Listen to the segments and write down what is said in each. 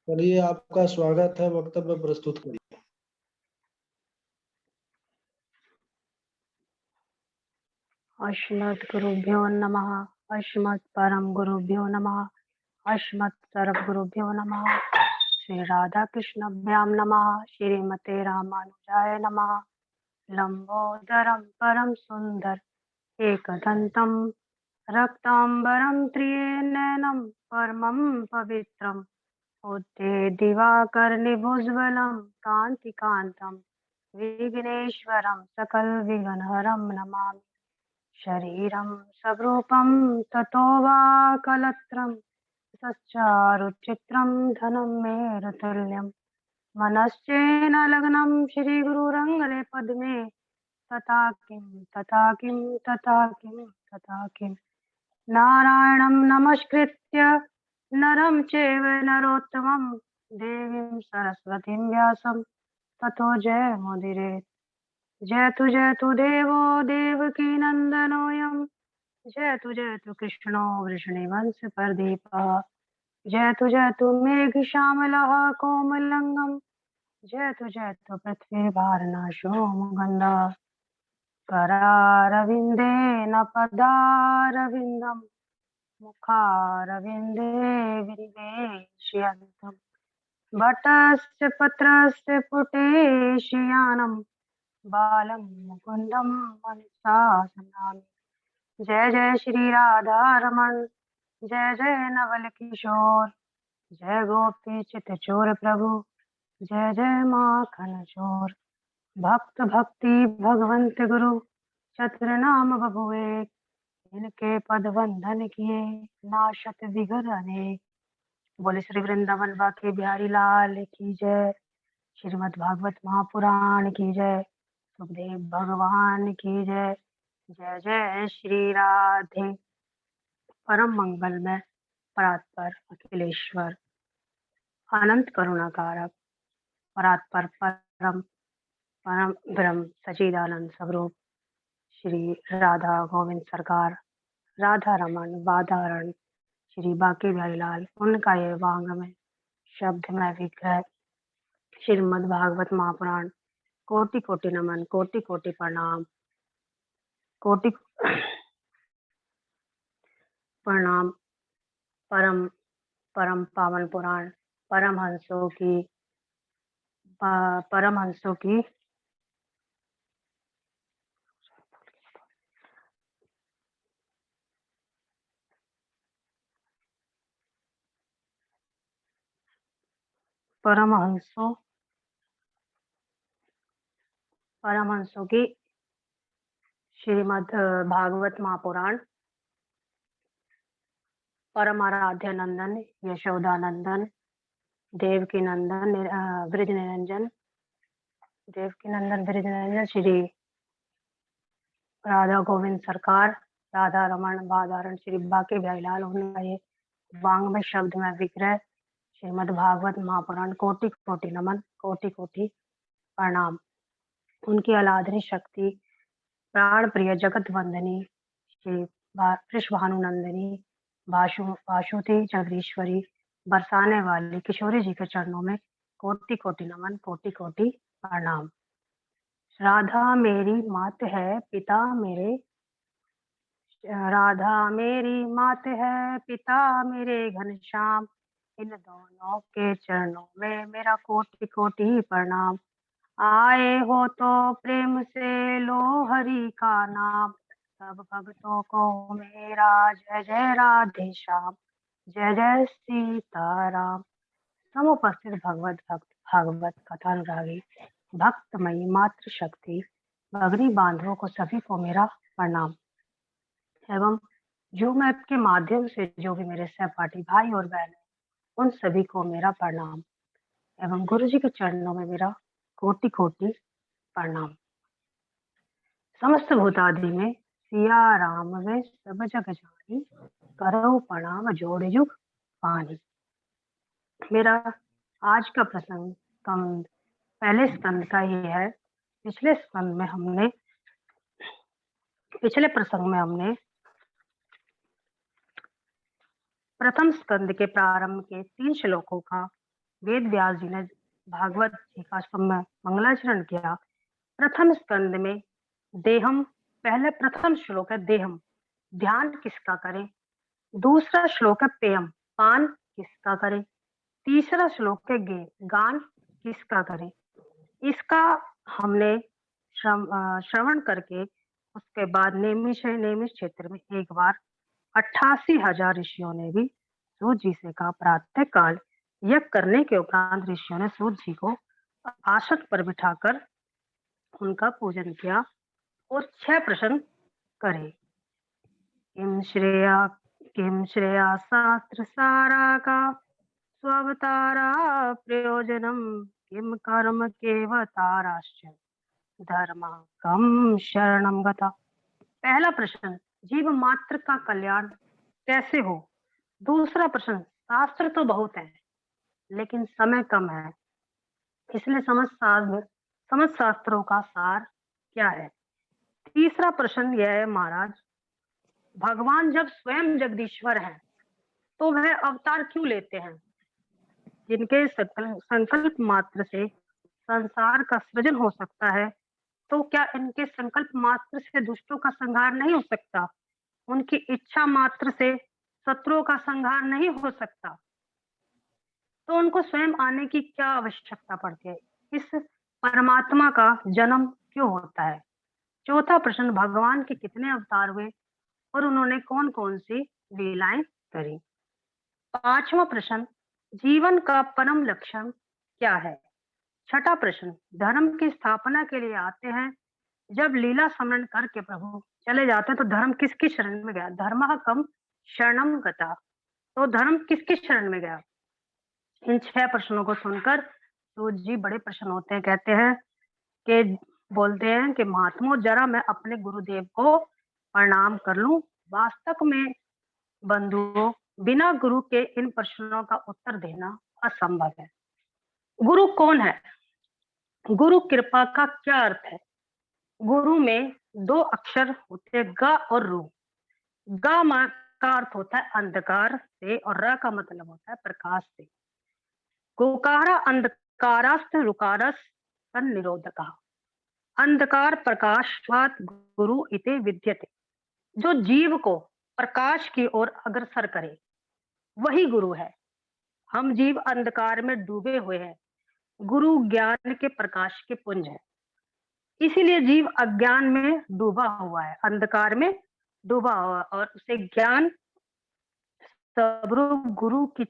चलिए, आपका स्वागत है। वक्तव्य प्रस्तुत करिए। अस्मत् गुरुभ्यो नमः। अस्मत् परम गुरुभ्यो नमः। अस्मत् सर्व गुरुभ्यो नमः। श्री राधा कृष्णभ्यां नमः। श्रीमते रामानुजाय नमः। लंबोदरम परम सुंदर एकदंतं रक्तांबरं त्रिनयनं परमं पवित्रम् उद्धे दिवाकरनिभुज्ज्वलं कान्तिकान्तं विघ्नेश्वरं सकलविघ्नहरं नमामि। शरीरं स्वरूपं ततो वा कलत्रं सच्चारुचित्रं धनं मेरुतुल्यं मनश्चेन लग्नं श्रीगुरुरङ्गने पद्मे तथा किं तथा किं तथा किं तथा किं नारायणं नमस्कृत्य नरं चैव नरोत्तमं देवीं सरस्वतीं व्यासं ततो जयमुदीरयेत्। जयतु देवो देवकी नन्दनोऽयं जयतु कृष्णो वृषणिवंश प्रदीपः। जयतु मेघश्यामलः कोमलङ्गं जयतु पृथ्वीभारनाशो मुकुन्दः। करारविन्देन पदारविन्दं मुखारविन्दे विनिवेशयन्तम् वटस्य पत्रस्य पुटेशयानं बालं मुकुन्दं मनसा नमामि। जय जय श्री राधा रमण जय जय नवल किशोर जय गोपी चित चोर प्रभु जय जय माखन चोर। भक्त भक्ति भगवंत गुरु छत्र नाम बबुए इनके पद बंधन किए नाशत विघ्न अनेक। बोले श्री वृंदावन बाके बिहारी लाल की जय। श्रीमद् भागवत महापुराण की जय। सुखदेव भगवान की जय। जय जय श्री राधे। परम मंगलमय परात्पर अखिलेश्वर अनंत करुणाकारक परात्पर परम परम ब्रह्म सच्चिदानंद स्वरूप श्री राधा गोविंद सरकार राधा रमन वाधारण श्री बांके बिहारी लाल उनका ये वांग में शब्द में विग्रह श्रीमद् भागवत महापुराण कोटि कोटि नमन कोटि कोटि प्रणाम कोटि प्रणाम। परम परम पावन पुराण परमहंसों की परमहंसों की श्रीमद् भागवत महापुराण परम आराध्य नंदन यशोदानंदन देवकी नंदन ब्रिज निरंजन श्री राधा गोविंद सरकार राधा रमन बाधारण श्री बांके बिहारी लाल उनका ये वांग में शब्द में विग्रह श्रीमद् भागवत महापुराण कोटि कोटि नमन कोटि कोटि प्रणाम। उनकी अलादनी शक्ति प्राण प्रिय जगत वंदनी श्री वृषभानुनंदिनी वासुति जगदीश्वरी बरसाने वाली किशोरी जी के चरणों में कोटि कोटि नमन कोटि कोटि प्रणाम। राधा मेरी मात है पिता मेरे राधा मेरी मात है पिता मेरे घनश्याम इन दोनों के चरणों में मेरा कोटि कोटि प्रणाम। आए हो तो प्रेम से लो हरि का नाम सब भक्तों को मेरा जय जय राधे श्याम जय जय सीताराम। समुपस्थित भागवत कथानुरागी भक्तमयी मातृ शक्ति भगनी बांधवों को सभी को मेरा प्रणाम एवं जो मैं के माध्यम से जो भी मेरे सहपाठी भाई और बहन उन सभी को मेरा प्रणाम एवं गुरु जी के चरणों में मेरा कोटि कोटि प्रणाम। समस्त भूतादि में सिया राम वे सब जग जानी करो प्रणाम जोड़ युग पानी। मेरा आज का प्रसंग पहले स्कंद का ही है। पिछले प्रसंग में हमने प्रथम स्कंद के प्रारंभ के 3 श्लोकों का वेद व्यास जी ने भागवत जी का में मंगलाचरण किया। प्रथम स्कंद में देहम, पहले प्रथम श्लोक है देहम, ध्यान किसका करें। दूसरा श्लोक है पेयम, पान किसका करें। तीसरा श्लोक है गे, गान किसका करें। इसका हमने श्रवण करके उसके बाद नेमिष क्षेत्र में एक बार 88,000 ऋषियों ने भी सूत जी से कहा। प्रातः काल यज्ञ करने के उपरांत ऋषियों ने सूत जी को आसन पर बिठाकर उनका पूजन किया और 6 प्रश्न करे। किम श्रेया शास्त्र सारा का स्वावतारा प्रयोजनम, किम कर्म केवताराश्च धर्म कम शरणम गता। पहला प्रश्न, जीव मात्र का कल्याण कैसे हो। दूसरा प्रश्न, शास्त्र तो बहुत है लेकिन समय कम है, इसलिए समस्त शास्त्रों का सार क्या है। तीसरा प्रश्न यह है महाराज, भगवान जब स्वयं जगदीश्वर हैं तो वह अवतार क्यों लेते हैं। जिनके संकल्प मात्र से संसार का सृजन हो सकता है, तो क्या इनके संकल्प मात्र से दुष्टों का संहार नहीं हो सकता। उनकी इच्छा मात्र से शत्रुओं का संहार नहीं हो सकता, तो उनको स्वयं आने की क्या आवश्यकता पड़ती है। इस परमात्मा का जन्म क्यों होता है। चौथा प्रश्न, भगवान के कितने अवतार हुए और उन्होंने कौन कौन सी लीलाएं करी। पांचवा प्रश्न, जीवन का परम लक्ष्य क्या है। छठा प्रश्न, धर्म की स्थापना के लिए आते हैं, जब लीला स्मरण करके प्रभु चले जाते हैं तो धर्म किसकी शरण में गया। धर्म कम शरणम गता, तो धर्म किसकी शरण में गया। इन 6 प्रश्नों को सुनकर सूत जी बड़े प्रश्न होते हैं, कहते हैं कि बोलते हैं कि महात्मो जरा मैं अपने गुरुदेव को प्रणाम कर लूं। वास्तव में बंधुओं, बिना गुरु के इन प्रश्नों का उत्तर देना असंभव है। गुरु कौन है, गुरु कृपा का क्या अर्थ है। गुरु में 2 अक्षर होते हैं, ग और रु। ग का अर्थ होता है अंधकार से और र का मतलब होता है प्रकाश से। गोकारा अंधकारास्त रुकारस निरोधक, अंधकार प्रकाशवात गुरु इते विद्यते। जो जीव को प्रकाश की ओर अग्रसर करे वही गुरु है। हम जीव अंधकार में डूबे हुए हैं, गुरु ज्ञान के प्रकाश के पुंज है। इसीलिए जीव अज्ञान में डूबा हुआ है, अंधकार में डूबा हुआ, और उसे ज्ञान स्वरूप गुरु की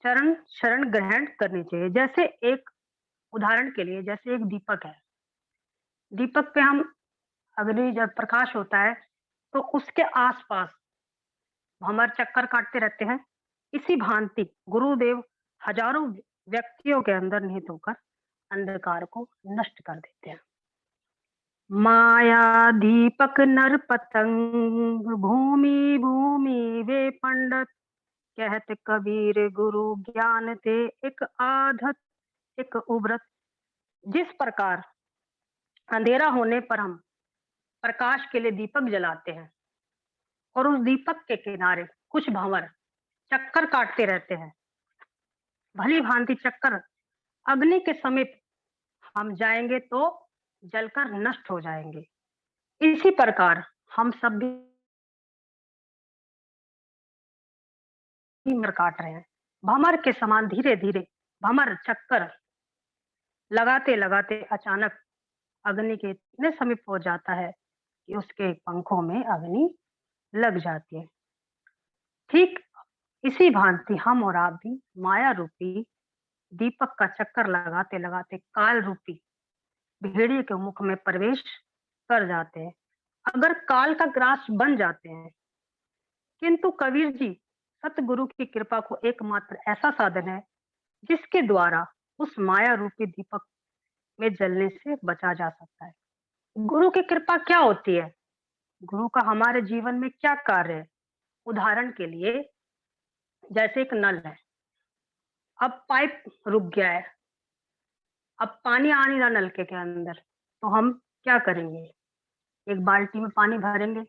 चरण शरण ग्रहण करनी चाहिए। जैसे एक उदाहरण के लिए, जैसे एक दीपक है, दीपक पे हम अग्नि जब प्रकाश होता है तो उसके आसपास हमारे चक्कर काटते रहते हैं। इसी भांति गुरुदेव हजारों व्यक्तियों के अंदर निहित होकर अंधकार को नष्ट कर देते हैं। माया दीपक नर पतंग, भूमि भूमि वे पंडित, कहत कबीर गुरु ज्ञान थे एक आधत एक उब्रत। जिस प्रकार अंधेरा होने पर हम प्रकाश के लिए दीपक जलाते हैं और उस दीपक के किनारे कुछ भंवर चक्कर काटते रहते हैं, भली भांति चक्कर अग्नि के समीप हम जाएंगे तो जलकर नष्ट हो जाएंगे। इसी प्रकार हम सब भी भंवर काट रहे हैं। भंवर के समान धीरे धीरे भंवर चक्कर लगाते लगाते अचानक अग्नि के इतने समीप हो जाता है कि उसके पंखों में अग्नि लग जाती है। ठीक इसी भांति हम और आप भी माया रूपी दीपक का चक्कर लगाते लगाते काल रूपी भेड़िए के मुख में प्रवेश कर जाते हैं। अगर काल का ग्रास बन जाते हैं, किंतु कबीर जी सतगुरु की कृपा को एकमात्र ऐसा साधन है जिसके द्वारा उस माया रूपी दीपक में जलने से बचा जा सकता है। गुरु की कृपा क्या होती है, गुरु का हमारे जीवन में क्या कार्य है। उदाहरण के लिए जैसे एक नल है, अब पाइप रुक गया है, अब पानी आ नहीं रहा नलके के अंदर, तो हम क्या करेंगे, एक बाल्टी में पानी भरेंगे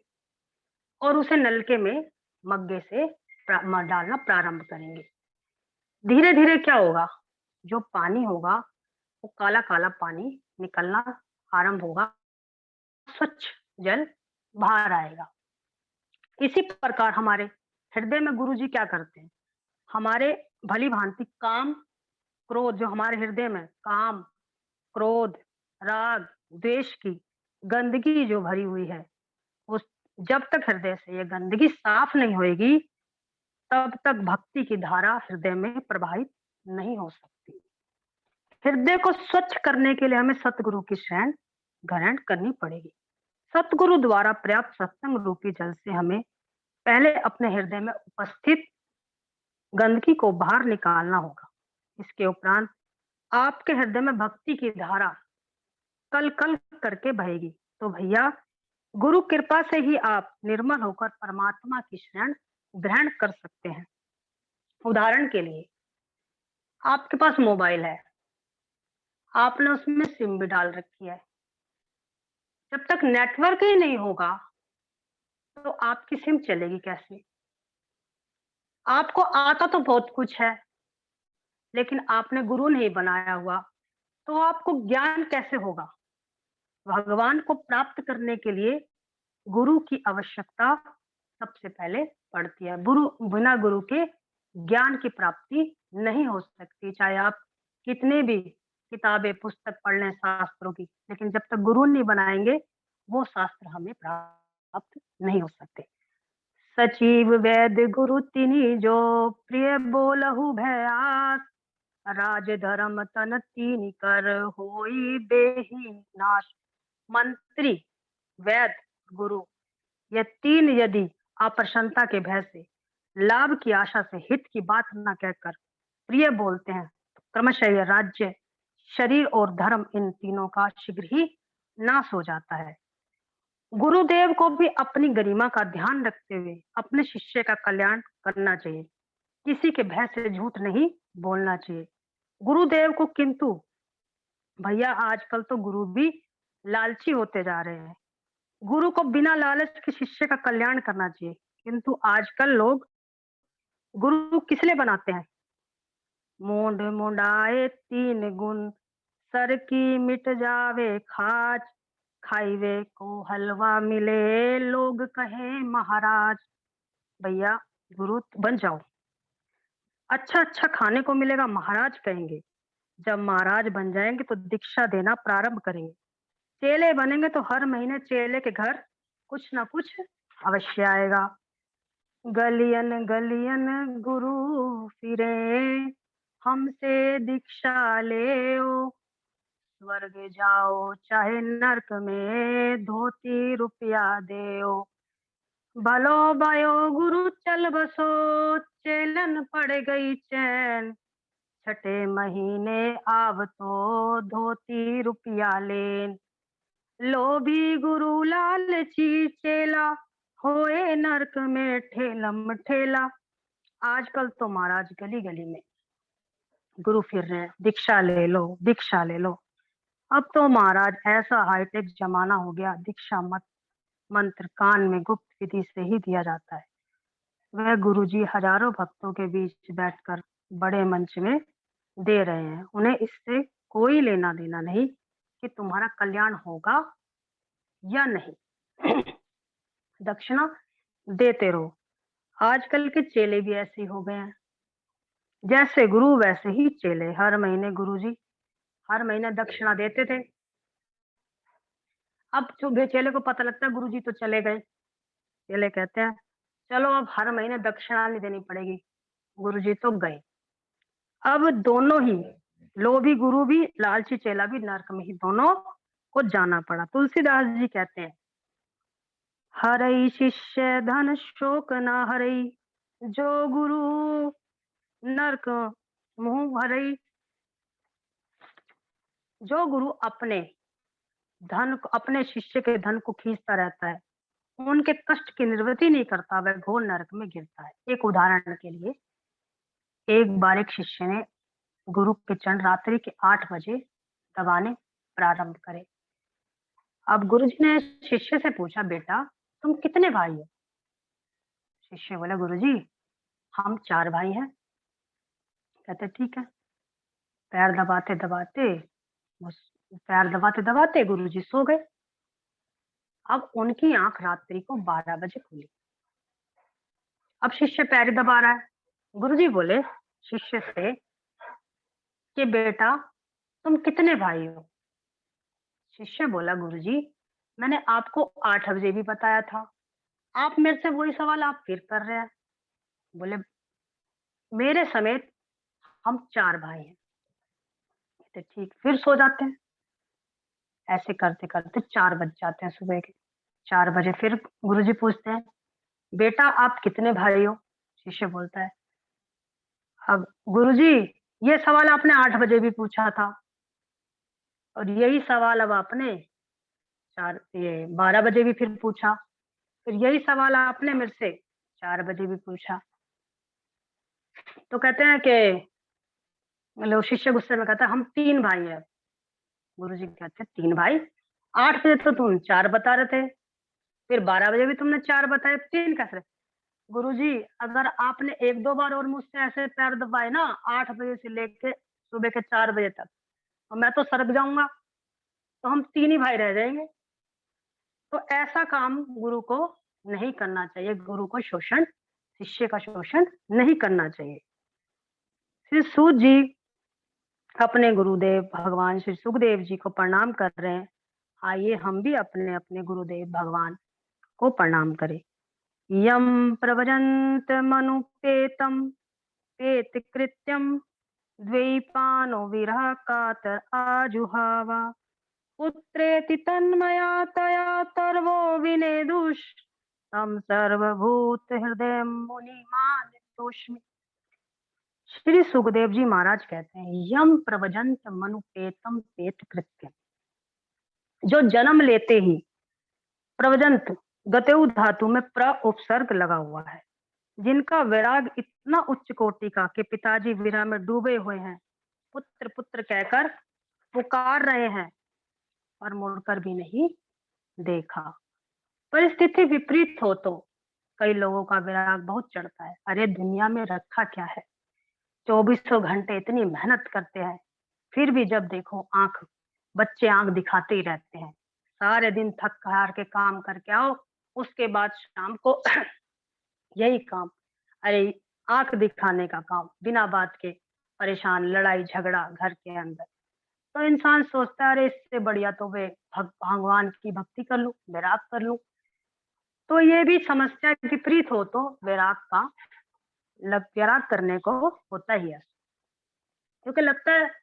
और उसे नलके में मग्गे से डालना प्रारंभ करेंगे। धीरे धीरे क्या होगा, जो पानी होगा वो काला-काला पानी निकलना आरंभ होगा, स्वच्छ जल बाहर आएगा। इसी प्रकार हमारे हृदय में गुरुजी क्या करते हैं, हमारे भली-भांति काम, क्रोध जो हमारे हृदय में काम, क्रोध, राग, द्वेष की गंदगी जो भरी हुई है, उस जब तक हृदय से ये गंदगी साफ नहीं होएगी, तब तक भक्ति की धारा हृदय में प्रवाहित नहीं हो सकती। हृदय को स्वच्छ करने के लिए हमें सतगुरु की शरण ग्रहण करनी पड़ेगी। सतगुरु द्वारा पर्याप्त सत्संग रूपी जल से हमें पहले अपने हृदय में उपस्थित गंदगी को बाहर निकालना होगा। इसके उपरांत आपके हृदय में भक्ति की धारा कल-कल करके बहेगी। तो भैया, गुरु कृपा से ही आप निर्मल होकर परमात्मा की शरण ग्रहण कर सकते हैं। उदाहरण के लिए, आपके पास मोबाइल है, आपने उसमें सिम भी डाल रखी है। जब तक नेटवर्क ही नहीं होगा, तो आपकी सिम चलेगी कैसे? आपको आता तो बहुत कुछ है, लेकिन आपने गुरु नहीं बनाया हुआ, तो आपको ज्ञान कैसे होगा? भगवान को प्राप्त करने के लिए गुरु की आवश्यकता सबसे पहले पड़ती है। बिना गुरु के ज्ञान की प्राप्ति नहीं हो सकती, चाहे आप कितने भी किताबें, पुस्तक पढ़ लें शास्त्रों की, लेकिन जब तक गुरु नहीं बनाएँगे, वो शास्त्र हमें प्राप्त नहीं हो सकते। सचिव वैद गुरु तिन्हि जो, प्रिय बोलहु भयास, राज धर्म तन तीन कर होई बेही नाश। मंत्री, वैद, गुरु, ये तीन यदि अप्रसन्नता के भय से, लाभ की आशा से, हित की बात न कहकर प्रिय बोलते हैं, तो क्रमशः ये राज्य, शरीर और धर्म, इन तीनों का शीघ्र ही नाश हो जाता है। गुरुदेव को भी अपनी गरिमा का ध्यान रखते हुए अपने शिष्य का कल्याण करना चाहिए। किसी के भय से झूठ नहीं बोलना चाहिए। गुरुदेव को किंतु भैया, आजकल तो गुरु भी लालची होते जा रहे हैं। गुरु को बिना लालच के शिष्य का कल्याण करना चाहिए, किंतु आजकल लोग गुरु किस लिए बनाते हैं? मोंढ मुंडाए तीन गुण, सर की मिट जावे खाज, खाइवे को हलवा मिले लोग कहे महाराज। भैया, गुरु बन जाओ, अच्छा अच्छा खाने को मिलेगा, महाराज कहेंगे। जब महाराज बन जाएंगे तो दीक्षा देना प्रारंभ करेंगे। चेले बनेंगे तो हर महीने चेले के घर कुछ ना कुछ अवश्य आएगा। गलियन गलियन गुरु फिरे, हमसे दीक्षा ले, स्वर्ग जाओ चाहे नरक में, धोती रुपया देओ। भलो भयो गुरु चल बसो, चेलन पड़ गई चैन, छठे महीने आव तो धोती रुपया लेन। लोभी गुरु लालची चेला, होए नरक में ठेलम ठेला। आजकल तो महाराज गली गली में गुरु फिर रहे हैं, दीक्षा ले लो, दीक्षा ले लो। अब तो महाराज ऐसा हाईटेक जमाना हो गया, दीक्षा मत मंत्र कान में गुप्त विधि से ही दिया जाता है। वह गुरुजी हजारों भक्तों के बीच बैठकर बड़े मंच में दे रहे हैं। उन्हें इससे कोई लेना देना नहीं कि तुम्हारा कल्याण होगा या नहीं। दक्षिणा देते रहो। आजकल के चेले भी ऐसे ही हो गए हैं, जैसे गुरु वैसे ही चेले। हर महीने गुरुजी हर महीने दक्षिणा देते थे। अब जो चेले को पता लगता है गुरुजी तो चले गए, चेले कहते हैं चलो अब हर महीने दक्षिणा नहीं देनी पड़ेगी, गुरुजी तो गए। अब दोनों ही, लोभी गुरु भी लालची चेला भी, नरक में ही दोनों को जाना पड़ा। तुलसीदास जी कहते हैं, हरई शिष्य धन शोक न हरई, जो गुरु नरक मुंह भरई। जो गुरु अपने धन को, अपने शिष्य के धन को खींचता रहता है, उनके कष्ट की निवृत्ति नहीं करता, वह घोर नरक में गिरता है। एक उदाहरण के लिए, एक बार एक शिष्य ने गुरु के चरण रात्रि के 8 बजे दबाने प्रारंभ करे। अब गुरुजी ने शिष्य से पूछा, बेटा तुम कितने भाई हो? शिष्य बोला, गुरुजी हम 4 भाई हैं। कहते ठीक है, पैर दबाते दबाते पैर दबाते दबाते गुरुजी सो गए। अब उनकी आंख रात्रि को 12 बजे खुली। अब शिष्य पैर दबा रहा है। गुरुजी बोले शिष्य से कि बेटा तुम कितने भाई हो? शिष्य बोला गुरुजी मैंने आपको 8 बजे भी बताया था, आप मेरे से वही सवाल आप फिर कर रहे हैं। बोले मेरे समेत हम 4 भाई हैं। कहते ठीक, फिर सो जाते हैं। ऐसे करते करते 4 बज जाते हैं सुबह के। 4 बजे फिर गुरुजी पूछते हैं बेटा आप कितने भाई हो? शिष्य बोलता है अब गुरुजी ये सवाल आपने 8 बजे भी पूछा था और यही सवाल अब आपने 12 बजे भी फिर पूछा, फिर यही सवाल आपने मेरे से 4 बजे भी पूछा। तो कहते हैं कि मतलब शिष्य गुस्से में कहता है हम 3 भाई हैं। गुरुजी कहते हैं 3 भाई? 8 बजे तो तुम 4 बता रहे थे, फिर 12 बजे भी तुमने 4 बताए, 3 कैसे? गुरुजी अगर आपने 1-2 बार और मुझसे ऐसे पैर दबाए ना 8 बजे से लेके सुबह के 4 बजे तक, तो मैं तो सड़क जाऊंगा, तो हम 3 ही भाई रह जाएंगे। तो ऐसा काम गुरु को नहीं करना चाहिए। गुरु को शोषण, शिष्य का शोषण नहीं करना चाहिए। श्री सूत जी अपने गुरुदेव भगवान श्री सुखदेव जी को प्रणाम कर रहे हैं। आइए हम भी अपने अपने गुरुदेव भगवान को प्रणाम करें। यम प्रव्रजन्त मनुपेतम पेत कृत्यम द्वैपानो विरह कातर आजुहावा पुत्रेति तन्मया तया तर्वो विनेदुष तम सर्वभूत हृदय मुनिमान तोष्मि। श्री सुखदेव जी महाराज कहते हैं यम प्रवजंत मनुपेतम पेत कृत्यम, जो जन्म लेते ही प्रवजंत गतेउ धातु में प्र उपसर्ग लगा हुआ है, जिनका वैराग इतना उच्च कोटि का कि पिताजी विरह में डूबे हुए हैं, पुत्र पुत्र कहकर पुकार रहे हैं और मुड़कर भी नहीं देखा। परिस्थिति विपरीत हो तो कई लोगों का विराग बहुत चढ़ता है। अरे दुनिया में रखा क्या है, 2400 घंटे इतनी मेहनत करते हैं, फिर भी जब देखो बच्चे आंख दिखाते ही रहते हैं। सारे दिन थक हार के काम करके आओ, उसके बाद शाम को यही काम, अरे आंख दिखाने का काम, बिना बात के परेशान, लड़ाई झगड़ा घर के अंदर। तो इंसान सोचता है अरे इससे बढ़िया तो वे भगवान की भक्ति कर लूं, वैराग कर लूं। तो ये भी समस्या विपरीत हो तो वैराग करने को होता ही है, क्योंकि लगता है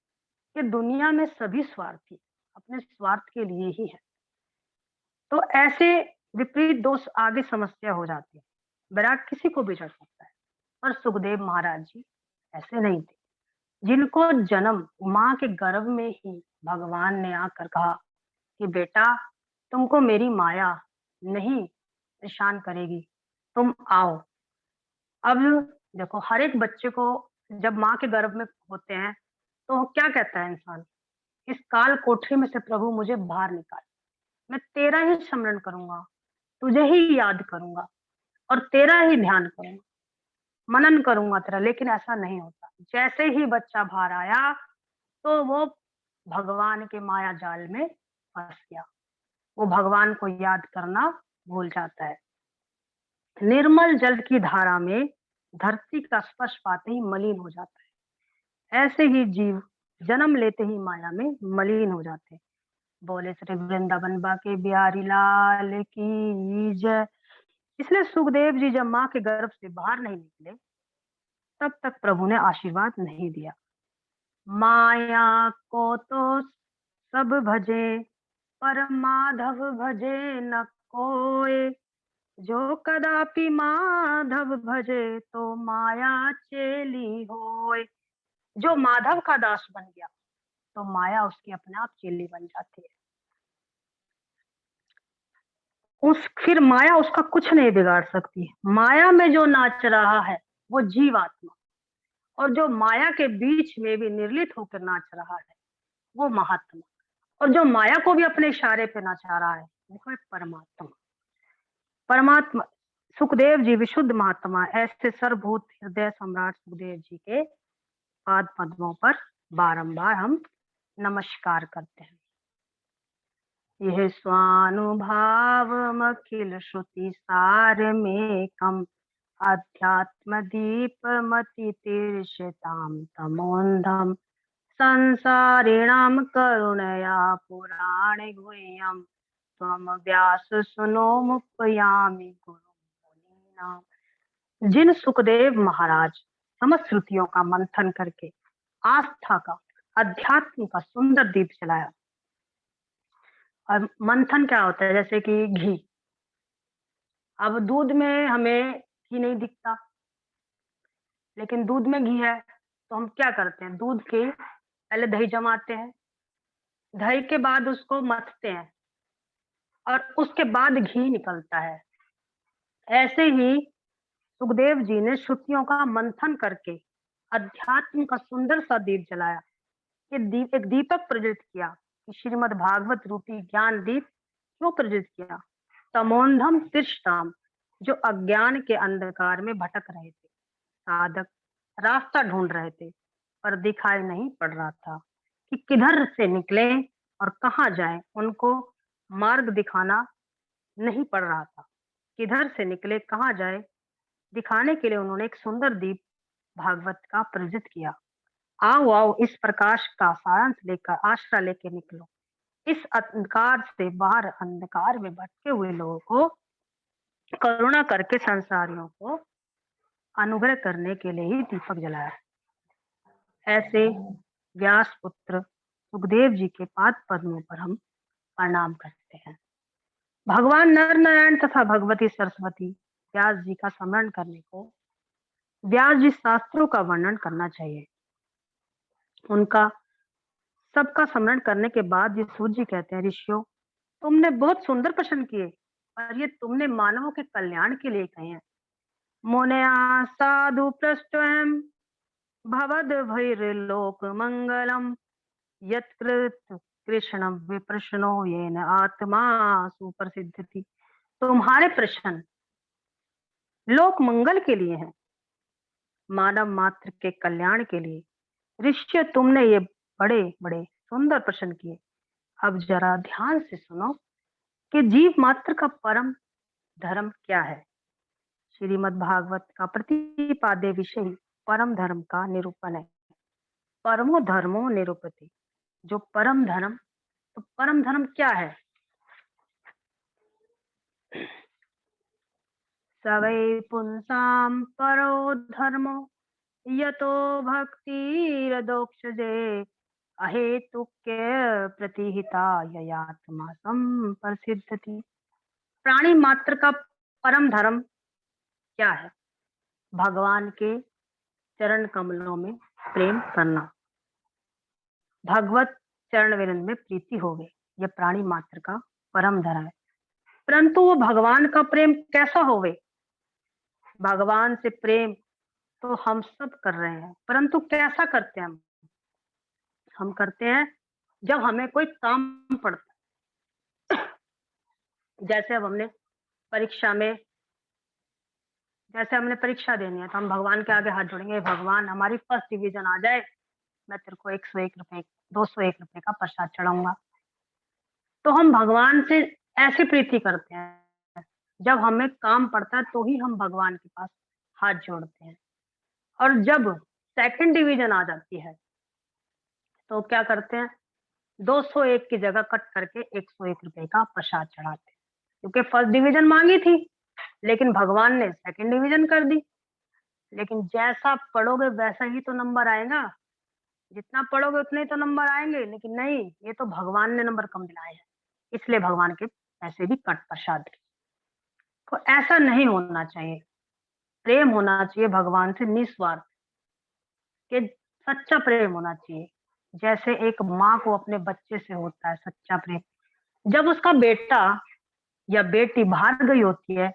कि दुनिया में सभी स्वार्थी अपने स्वार्थ के लिए ही है। तो ऐसे विपरीत दोष आगे समस्या हो जाती है। वैराग किसी को भी चढ़ सकता है, पर सुखदेव महाराज जी ऐसे नहीं थे, जिनको जन्म माँ के गर्भ में ही भगवान ने आकर कहा कि बेटा तुमको मेरी माया नहीं परेशान करेगी, तुम आओ। अब देखो हर एक बच्चे को जब माँ के गर्भ में होते हैं तो क्या कहता है इंसान, इस काल कोठरी में से प्रभु मुझे बाहर निकाल, मैं तेरा ही स्मरण करूंगा, तुझे ही याद करूंगा और तेरा ही ध्यान करूंगा, मनन करूंगा तेरा। लेकिन ऐसा नहीं होता। जैसे ही बच्चा बाहर आया तो वो भगवान के माया जाल में फंस गया, वो भगवान को याद करना भूल जाता है। निर्मल जल की धारा में धरती का स्पर्श पाते ही मलिन हो जाता है। ऐसे ही जीव जन्म लेते ही माया में मलिन हो जाते हैं। बोले श्री वृंदावन बाके बिहारी लाल की जय। इसलिए सुखदेव जी जब माँ के गर्भ से बाहर नहीं निकले तब तक प्रभु ने आशीर्वाद नहीं दिया। माया को तो सब भजे पर माधव भजे न कोय, जो कदापि माधव भजे तो माया चेली होय। जो माधव का दास बन गया तो माया उसकी अपने आप चेली बन जाती है। फिर माया उसका कुछ नहीं बिगाड़ सकती। माया में जो नाच रहा है वो जीवात्मा, और जो माया के बीच में भी निर्लित होकर नाच रहा है वो महात्मा, और जो माया को भी अपने इशारे पे नचा रहा है वो है परमात्मा। परमात्मा सुखदेव जी विशुद्ध महात्मा ऐसे सर्वभूत हृदय सम्राट सुखदेव जी के पाद पद्मों पर बारंबार हम नमस्कार करते हैं। यह स्वानुभावमखिल श्रुति सारमेकम् अध्यात्म दीपमति तीर्षतां तमोन्धं संसारिणां करुणया पुराणे गुह्यं त्वं व्यास सुनो मुपयामि गुरु मुनीनाम्। जिन सुखदेव महाराज समस्त श्रुतियों का मंथन करके आस्था का, अध्यात्म का सुंदर दीप जलाया। और मंथन क्या होता है? जैसे कि घी। अब दूध में हमें घी नहीं दिखता, लेकिन दूध में घी है, तो हम क्या करते हैं? दूध के पहले दही जमाते हैं, दही के बाद उसको मथते हैं और उसके बाद घी निकलता है। ऐसे ही सुखदेव जी ने श्रुतियों का मंथन करके अध्यात्म का सुंदर सा दीप जलाया। ये दीप एक दीपक प्रज्वलित किया कि श्रीमद् भागवत रूपी ज्ञान दीप क्यों प्रज्वलित किया? तमोंधम तिष्ठाम, जो अज्ञान के अंधकार में भटक रहे थे, साधक रास्ता ढूंढ रहे थे पर दिखाई नहीं पड़ रहा था कि किधर से निकले और कहाँ जाएं। उनको मार्ग दिखाना नहीं पड़ रहा था, किधर से निकले कहाँ जाए, दिखाने के लिए उन्होंने एक सुंदर दीप भागवत का प्रज्वलित किया। आओ आओ, इस प्रकाश का सारांश लेकर आश्रय लेके निकलो। इस अंधकार से बाहर अंधकार में भटके हुए लोगों को करुणा करके संसारियों को अनुग्रह करने के लिए ही दीपक जलाया। ऐसे व्यास पुत्र सुखदेव जी के पाद पद्मों पर हम प्रणाम करते हैं। भगवान नर नारायण तथा भगवती सरस्वती व्यास जी का स्मरण करने को व्यास जी शास्त्रों का वर्णन करना चाहिए। उनका सबका स्मरण करने के बाद ये सूर्य जी कहते हैं, ऋषियों तुमने बहुत सुंदर प्रश्न किए, पर ये तुमने मानवों के कल्याण के लिए कहे हैं। मुनया साधु पृष्ठम भवद भैर्लोक मंगलम यत्कृत कृष्णम विप्रश्नो येन आत्मा सुप्रसिद्धति। तुम्हारे प्रश्न लोक मंगल के लिए हैं, मानव मात्र के कल्याण के लिए। ऋषि तुमने ये बड़े बड़े सुंदर प्रश्न किए। अब जरा ध्यान से सुनो कि जीव मात्र का परम धर्म क्या है। श्रीमद् भागवत का प्रतिपाद्य विषय परम धर्म का निरूपण है। परमो धर्मो निरूपति, जो परम धर्म, तो परम धर्म क्या है? सवै पुंसाम परो धर्मो यतो भक्तिरदोक्षजे अहेतुक्य प्रतिहिता ययात्मा संप्रसिद्धति। प्राणी मात्र का परम धर्म क्या है? भगवान के चरण कमलों में प्रेम करना, भगवत चरण विरंद में प्रीति हो गई, यह प्राणी मात्र का परम धर्म है। परंतु वो भगवान का प्रेम कैसा होवे? भगवान से प्रेम तो हम सब कर रहे हैं, परंतु कैसा करते हैं हम करते हैं जब हमें कोई काम पड़ता है। जैसे अब हमने परीक्षा में, जैसे हमने परीक्षा देनी है तो हम भगवान के आगे हाथ जोड़ेंगे, भगवान हमारी फर्स्ट डिवीजन आ जाए, मैं तेरे को 101 रुपए 201 रुपए का प्रसाद चढ़ाऊंगा। तो हम भगवान से ऐसी प्रीति करते हैं। जब हमें काम पड़ता है तो ही हम भगवान के पास हाथ जोड़ते हैं। और जब सेकंड डिवीजन आ जाती है तो क्या करते हैं? 201 की जगह कट करके 101 रुपए का प्रसाद चढ़ाते हैं, क्योंकि फर्स्ट डिवीजन मांगी थी लेकिन भगवान ने सेकंड डिवीजन कर दी। लेकिन जैसा पढ़ोगे वैसा ही तो नंबर आएगा, जितना पढ़ोगे उतने ही तो नंबर आएंगे। लेकिन नहीं, ये तो भगवान ने नंबर कम दिलाए हैं, इसलिए भगवान के पैसे भी कट प्रसाद के। तो ऐसा नहीं होना चाहिए। प्रेम होना चाहिए भगवान से निस्वार्थ, के सच्चा प्रेम होना चाहिए। जैसे एक माँ को अपने बच्चे से होता है सच्चा प्रेम, जब उसका बेटा या बेटी बाहर गई होती है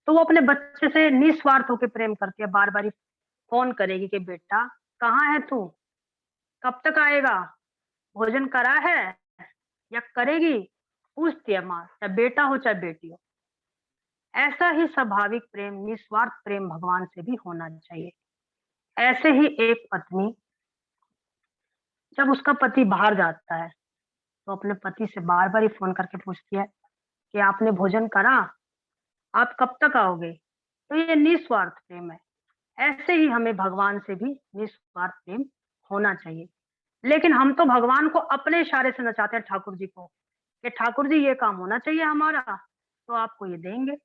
तो वो अपने बच्चे से निस्वार्थ होकर प्रेम करती है। बार बार फोन करेगी कि बेटा कहाँ है तू, कब तक आएगा, भोजन करा है या करेगी, पूछती है माँ, चाहे बेटा हो चाहे बेटी हो। ऐसा ही स्वाभाविक प्रेम, निस्वार्थ प्रेम भगवान से भी होना चाहिए। ऐसे ही एक पत्नी जब उसका पति बाहर जाता है तो अपने पति से बार बार ही फोन करके पूछती है कि आपने भोजन करा, आप कब तक आओगे। तो ये निस्वार्थ प्रेम है। ऐसे ही हमें भगवान से भी निस्वार्थ प्रेम होना चाहिए। लेकिन हम तो भगवान को अपने इशारे से नचाते हैं, ठाकुर जी को, कि ठाकुर जी ये काम होना चाहिए हमारा, तो आपको ये देंगे।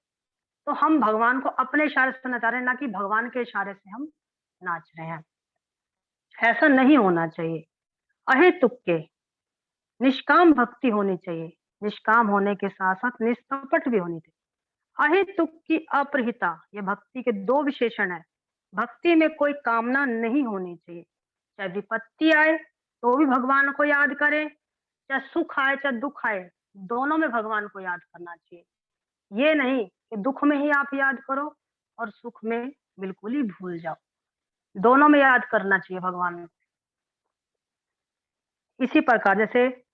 तो हम भगवान को अपने इशारे से नचा रहे हैं, ना कि भगवान के इशारे से हम नाच रहे हैं। ऐसा नहीं होना चाहिए। अहेतुक के निष्काम भक्ति होनी चाहिए। निष्काम होने के साथ साथ निष्कपट भी होनी चाहिए। अहेतुक की अप्रहिता, ये भक्ति के दो विशेषण है। भक्ति में कोई कामना नहीं होनी चाहिए। चाहे विपत्ति आए तो भी भगवान को याद करें, चाहे सुख आए चाहे दुख आए, दोनों में भगवान को याद करना चाहिए। ये नहीं कि दुख में ही आप याद करो और सुख में बिल्कुल ही भूल जाओ। दोनों में याद करना चाहिए भगवान को। इसी प्रकार जैसे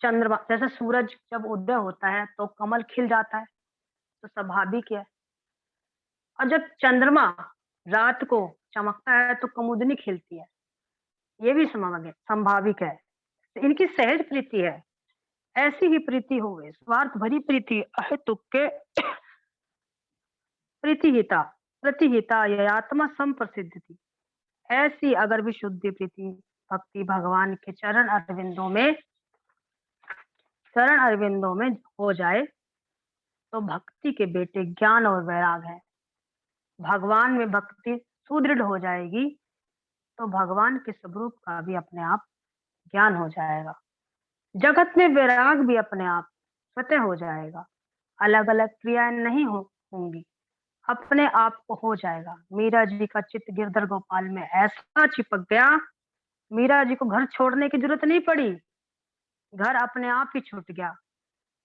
चंद्रमा, जैसे सूरज जब उदय होता है तो कमल खिल जाता है, तो स्वाभाविक है। और जब चंद्रमा रात को चमकता है तो कुमुदनी खिलती है, ये भी संभाविक है। तो इनकी सहज प्रीति है। ऐसी ही प्रीति होवे, स्वार्थ भरी प्रीति, अहेतुक के प्रीतिहिता प्रतिहिता ययात्मा संप्रसिद्ध थी। ऐसी अगर विशुद्धि प्रीति भक्ति भगवान के चरण अरविंदों में हो जाए तो भक्ति के बेटे ज्ञान और वैराग है। भगवान में भक्ति सुदृढ़ हो जाएगी तो भगवान के स्वरूप का भी अपने आप ज्ञान हो जाएगा। जगत में वैराग भी अपने आप स्वतः हो जाएगा। अलग अलग क्रियाएं नहीं होंगी, अपने आप को हो जाएगा। मीरा जी का चित्त गिरधर गोपाल में ऐसा चिपक गया, मीरा जी को घर छोड़ने की जरूरत नहीं पड़ी, घर अपने आप ही छूट गया।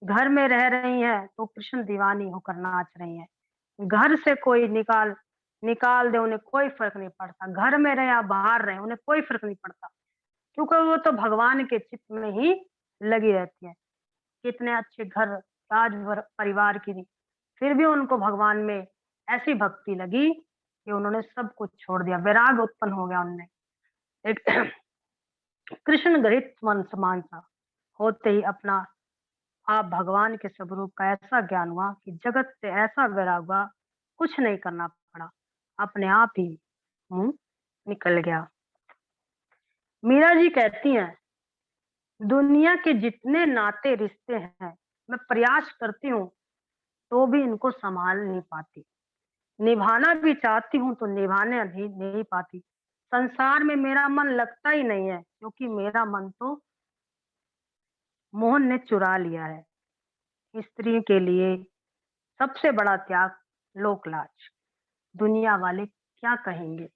घर में रह रही हैं तो कृष्ण दीवानी होकर नाच रही हैं। घर से कोई निकाल निकाल दे उन्हें कोई फर्क नहीं पड़ता। घर में रहे या बाहर रहे उन्हें कोई फर्क नहीं पड़ता, क्योंकि वो तो भगवान के चित्त में ही लगी रहती है। कितने अच्छे घर राज परिवार की थी, फिर भी उनको भगवान में ऐसी भक्ति लगी कि उन्होंने सब कुछ छोड़ दिया। वैराग उत्पन्न हो गया उनमें। एक कृष्ण गृहित मन समान सा होते ही अपना आप भगवान के स्वरूप का ऐसा ज्ञान हुआ कि जगत से ऐसा वैराग हुआ, कुछ नहीं करना पड़ा, अपने आप ही मुंह निकल गया। मीरा जी कहती हैं, दुनिया के जितने नाते रिश्ते हैं मैं प्रयास करती हूँ तो भी इनको संभाल नहीं पाती। निभाना भी चाहती हूँ तो निभाने नहीं पाती। संसार में मेरा मन लगता ही नहीं है, क्योंकि मेरा मन तो मोहन ने चुरा लिया है। स्त्री के लिए सबसे बड़ा त्याग लोक लाज। दुनिया वाले क्या कहेंगे,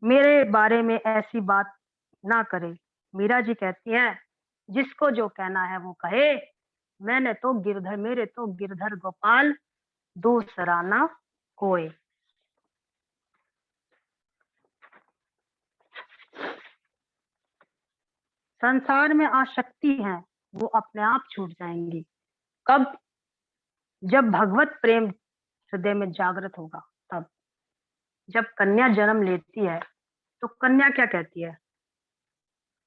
मेरे बारे में ऐसी बात ना करे। मीरा जी कहती हैं, जिसको जो कहना है वो कहे, मेरे तो गिरधर गोपाल दूसरा ना कोई। संसार में आसक्ति है वो अपने आप छूट जाएंगी। कब? जब भगवत प्रेम हृदय में जागृत होगा तब। जब कन्या जन्म लेती है तो कन्या क्या कहती है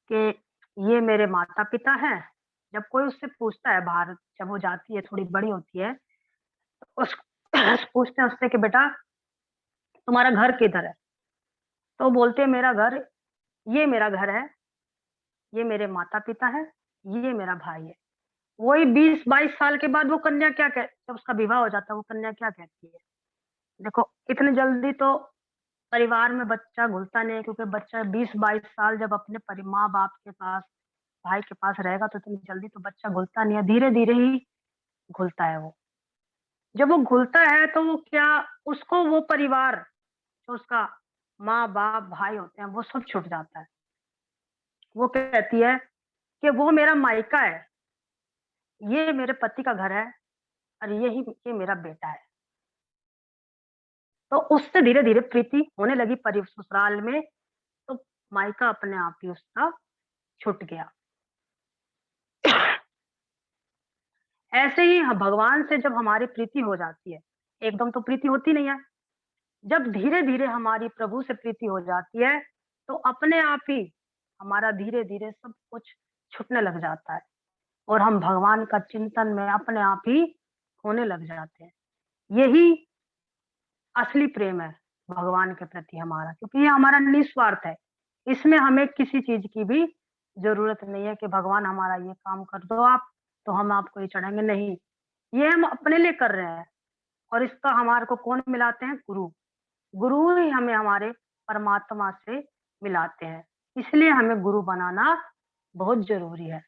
कि ये मेरे माता पिता हैं। जब कोई उससे पूछता है बाहर, जब वो जाती है थोड़ी बड़ी होती है, तो उस पूछते हैं उससे कि बेटा तुम्हारा घर किधर है, तो बोलते हैं मेरा घर, ये मेरा घर है, ये मेरे माता पिता है, ये मेरा भाई है। वही 20-22 साल के बाद वो कन्या क्या कह जब उसका विवाह हो जाता है वो कन्या क्या कहती है? देखो, इतनी जल्दी तो परिवार में बच्चा घुलता नहीं है, क्योंकि बच्चा 20-22 साल जब अपने माँ बाप के पास, भाई के पास रहेगा तो इतनी जल्दी तो बच्चा घुलता नहीं है, धीरे धीरे ही घुलता है वो। जब वो घुलता है तो वो क्या, उसको वो परिवार जो उसका माँ बाप भाई होते हैं वो सब छूट जाता है। वो कहती है कि वो मेरा मायका है, ये मेरे पति का घर है, और ये मेरा बेटा है। तो उससे धीरे धीरे प्रीति होने लगी ससुराल में, तो मायका अपने आप ही उसका छूट गया। ऐसे ही भगवान से जब हमारी प्रीति हो जाती है, एकदम तो प्रीति होती नहीं है, जब धीरे धीरे हमारी प्रभु से प्रीति हो जाती है तो अपने आप ही हमारा धीरे-धीरे सब कुछ छूटने लग जाता है और हम भगवान का चिंतन में अपने आप ही खोने लग जाते हैं। यही असली प्रेम है भगवान के प्रति हमारा, क्योंकि ये हमारा निस्वार्थ है। इसमें हमें किसी चीज़ की भी ज़रूरत नहीं है कि भगवान हमारा ये काम कर दो आप, तो हम आपको ये चढ़ाएँगे, नहीं। ये हम अपने लिए कर रहे हैं और इसका हमारे को कौन मिलाते हैं? गुरु। गुरु ही हमें हमारे परमात्मा से मिलाते हैं। इसलिए हमें गुरु बनाना बहुत ज़रूरी है।